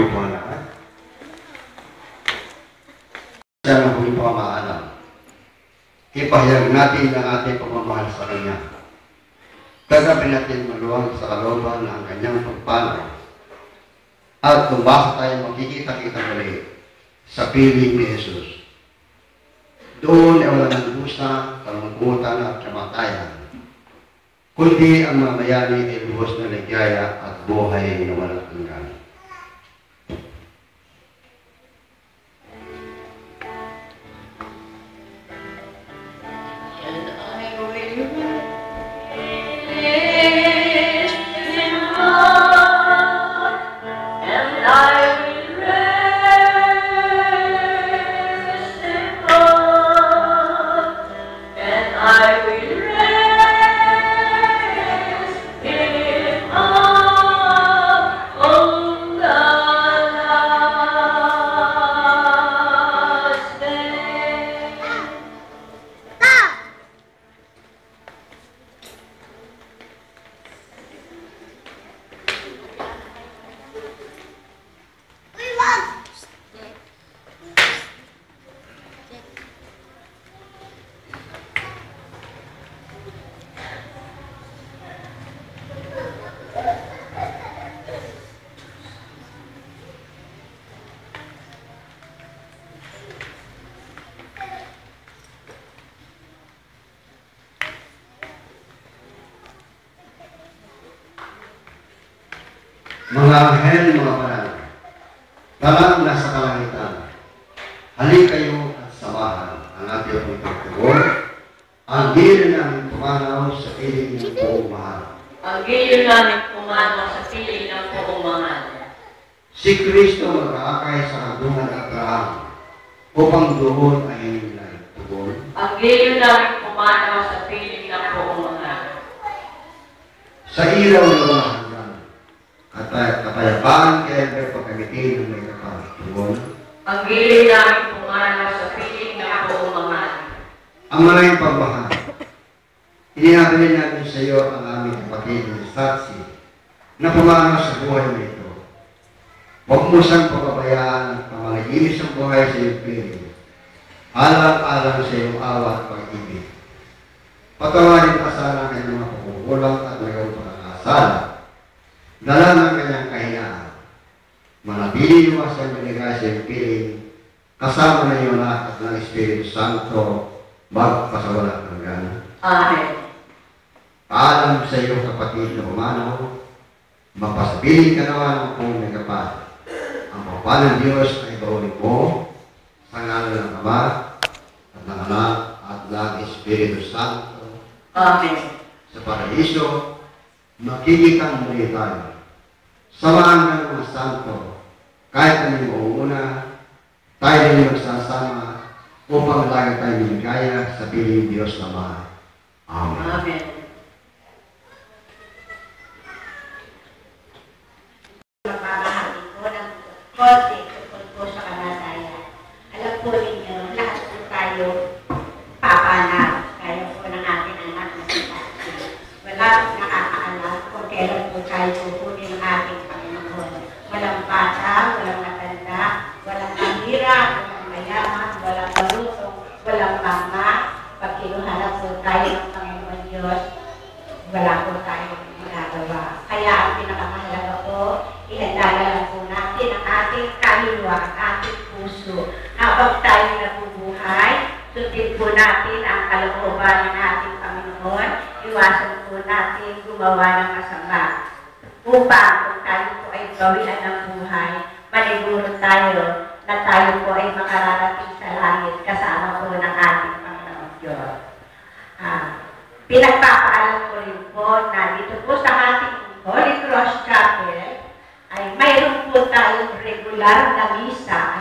Mabuhay po ang lahat. Siya ang huling pamamaalam. Ipahayag natin ang ating pagmamahal sa Kanya. Kagapin natin maluwag sa kalooban ng Kanyang pagpanaw. At kung baka tayo makikita-kita muli sa piling ni Jesus. Doon ay wala ng dusa, kalungkutan at kamatayan. Kundi ang mamayani ay buhos na ligaya at buhay na walang hanggan. Mga anghel, mga banal, talang nasa kalangitan, halik kayo at samahan ang ating pagtugon, ang giliw namin pumanaw sa piling ng buong mahal. Ang giliw namin pumanaw sa piling ng buong mahal. Si Kristo mag-aakay sa kandungan ng Abraham, upang doon ay nilay tugon. Ang giliw namin pumanaw sa piling ng buong mahal. Sa ilaw ng mga at kapayapaan kaya may pagkamitin ng may kapatugon. Ang giliw namin pumanaw sa piling ng buong mahal. Ang maraming pagmahal, inihabilin namin sa iyo ang aming kapatid na saksi na pumanaw sa buhay na ito. Huwag mo siyang pagpabayaan ang mga inis ng buhay sa iyong piling. Alang-alang sa iyong awa at pag-ibig. Patawarin ka sana ang kanyang mga pagkukulang at mayroong pagkakasala. Dala ng kanyang kahinaan, manatili luwasan maligay sa iyong piling, kasama na iyo lahat ng Espiritu Santo, magpasawalang hanggan. Amen. Paalam sa iyong kapatid na umanaw, magpasabiling ka naman ang kong nagkapat. Ang pagpapal ng Diyos ay baunin mo, sa ngalan ng Ama, at ng Anak, at ng Espiritu Santo. Amen. Sa paraiso, makikitang muli tayo. Samahan ng mga santo, kahit kami mauuna, tayo din magsasama upang lagi tayo niligaya sa piling Diyos Ama. Amen. Amen. Mapapahati ko ng konti tungkol po sa kalagayan. Alam po ninyo, lahat po tayo papanap. Kaya po ng ating anak na si Patsy. Wala nakakaalam kung kailan po tayo pupunin ng ating Panginoon. Walang bata, walang matanda, walang mahira, walang mayaman, walang marunong, walang mama. Pag kinuharap po tayo ng Panginoon Diyos, wala po tayo magagawa. Kaya ang pinakamahalaga po, ihanda lang po natin ang ating kaluluwa, ang ating puso. Habang tayo nabubuhay, sundin po natin ang kalooban ng ating Panginoon. Iwasan po natin gumawa ng masama. Upang kung tayo po ay gawian ng buhay, maniguro tayo na tayo po ay makararating sa langit kasama po ng ating Panginoon Diyos. Pinagpapaalam ko rin po na dito po sa ating Holy Cross Chapel ay mayroon po tayong regular na misa